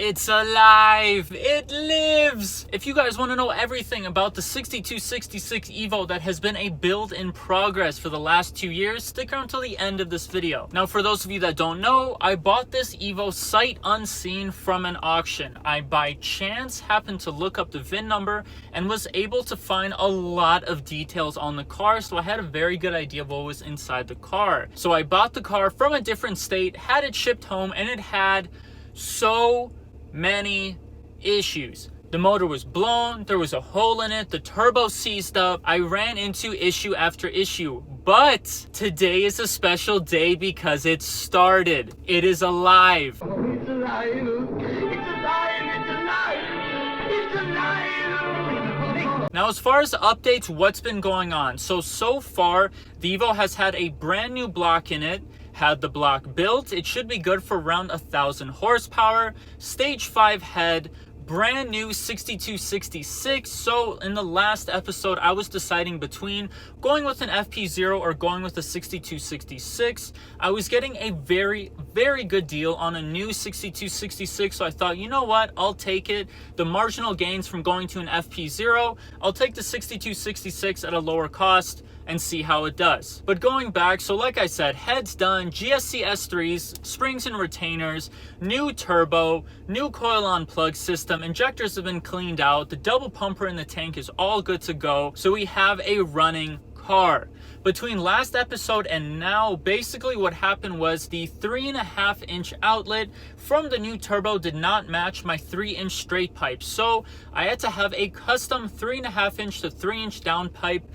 It's alive! It lives! If you guys want to know everything about the 6266 Evo that has been a build in progress for the last 2 years, stick around until the end of this video. Now, for those of you that don't know, I bought this Evo sight unseen from an auction. I by chance happened to look up the VIN number and was able to find a lot of details on the car, so I had a very good idea of what was inside the car. So I bought the car from a different state, had it shipped home, and it had so many issues. The motor was blown, there was a hole in it, the turbo seized up. I ran into issue after issue. But today is a special day because it started. It is alive. Oh, it's alive. It's alive. It's alive. It's alive. Now, as far as updates, what's been going on? So far, the Evo has had a brand new block in it. Had the block built, it should be good for around 1,000 horsepower, stage 5 head, brand new 6266. So in the last episode, I was deciding between going with an FP0 or going with a 6266. I was getting a very good deal on a new 6266, so I thought, you know what, I'll take it. The marginal gains from going to an FP0, I'll take the 6266 at a lower cost and see how it does. But going back, so like I said, head's done, GSC S3s, springs and retainers, new turbo, new coil on plug system, injectors have been cleaned out, the double pumper in the tank is all good to go, so we have a running car. Between last episode and now, basically what happened was the 3.5-inch outlet from the new turbo did not match my 3-inch straight pipe, so I had to have a custom 3.5-inch to 3-inch down pipe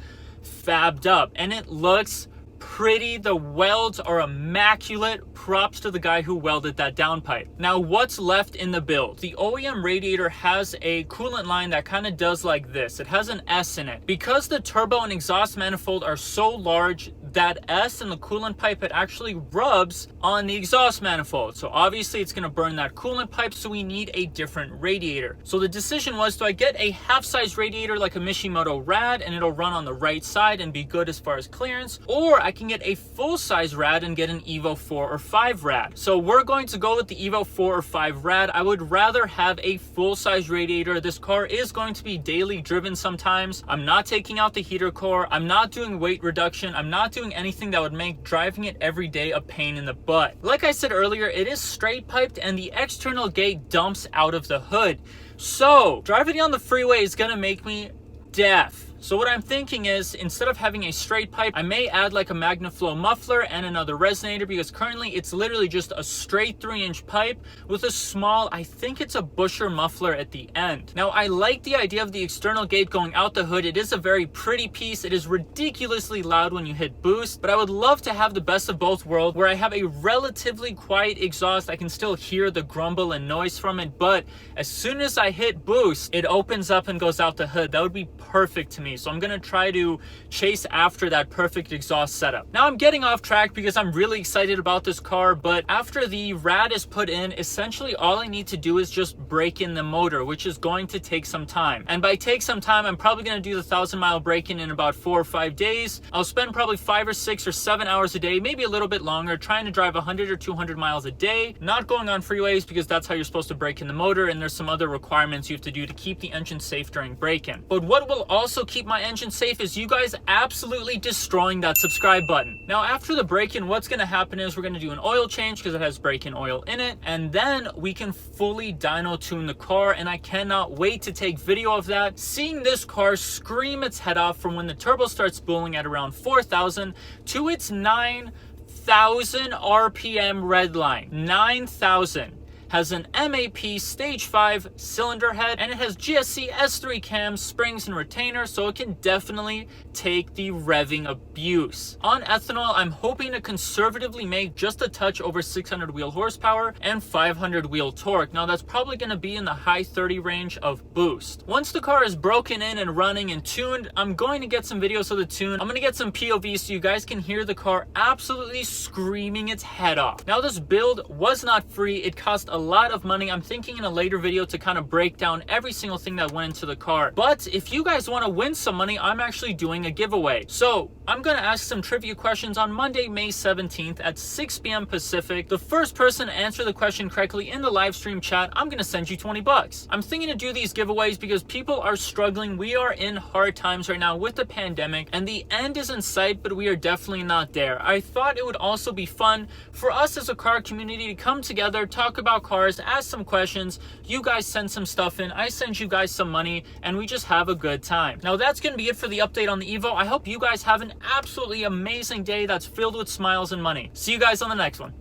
fabbed up, and it looks pretty. The welds are immaculate. Props to the guy who welded that downpipe. Now, what's left in the build? The OEM radiator has a coolant line that kind of does like this. It has an S in it. Because the turbo and exhaust manifold are so large, that S in the coolant pipe, it actually rubs on the exhaust manifold. So obviously it's going to burn that coolant pipe, so we need a different radiator. So the decision was, do I get a half-size radiator like a Mishimoto Rad and it'll run on the right side and be good as far as clearance, or I can get a full-size Rad and get an Evo 4 or 5 Rad. So we're going to go with the Evo 4 or 5 Rad. I would rather have a full-size radiator. This car is going to be daily driven sometimes. I'm not taking out the heater core. I'm not doing weight reduction. I'm not doing anything that would make driving it every day a pain in the butt. Like I said earlier, it is straight piped and the external gate dumps out of the hood. So driving on the freeway is gonna make me deaf. So what I'm thinking is, instead of having a straight pipe, I may add like a MagnaFlow muffler and another resonator, because currently it's literally just a straight 3-inch pipe with a small, I think it's a busher muffler at the end. Now, I like the idea of the external gate going out the hood. It is a very pretty piece. It is ridiculously loud when you hit boost, but I would love to have the best of both worlds, where I have a relatively quiet exhaust. I can still hear the grumble and noise from it, but as soon as I hit boost, it opens up and goes out the hood. That would be perfect to me. So I'm gonna try to chase after that perfect exhaust setup. Now, I'm getting off track because I'm really excited about this car, but after the Rad is put in, essentially all I need to do is just break in the motor, which is going to take some time. And by take some time, I'm probably gonna do the 1,000-mile break-in in about 4 or 5 days. I'll spend probably 5 or 6 or 7 hours a day, maybe a little bit longer, trying to drive 100 or 200 miles a day, not going on freeways, because that's how you're supposed to break in the motor, and there's some other requirements you have to do to keep the engine safe during break-in. But what will also keep my engine safe is you guys absolutely destroying that subscribe button. Now, after the break-in, what's going to happen is we're going to do an oil change because it has break-in oil in it, and then we can fully dyno tune the car, and I cannot wait to take video of that. Seeing this car scream its head off from when the turbo starts spooling at around 4,000 to its 9,000 RPM red line. 9,000. Has an MAP stage 5 cylinder head, and it has GSC S3 cams, springs and retainers, so it can definitely take the revving abuse. On ethanol, I'm hoping to conservatively make just a touch over 600 wheel horsepower and 500 wheel torque. Now, that's probably going to be in the high 30 range of boost. Once the car is broken in and running and tuned, I'm going to get some videos of the tune. I'm going to get some POVs so you guys can hear the car absolutely screaming its head off. Now, this build was not free. It cost a lot of money. I'm thinking in a later video to kind of break down every single thing that went into the car. But if you guys want to win some money, I'm actually doing a giveaway. So I'm going to ask some trivia questions on Monday, May 17th at 6 p.m. Pacific. The first person to answer the question correctly in the live stream chat, I'm going to send you 20 bucks. I'm thinking to do these giveaways because people are struggling. We are in hard times right now with the pandemic, and the end is in sight, but we are definitely not there. I thought it would also be fun for us as a car community to come together, talk about cars, ask some questions. You guys send some stuff in, I send you guys some money, and we just have a good time. Now that's going to be it for the update on the Evo. I hope you guys have an absolutely amazing day that's filled with smiles and money. See you guys on the next one.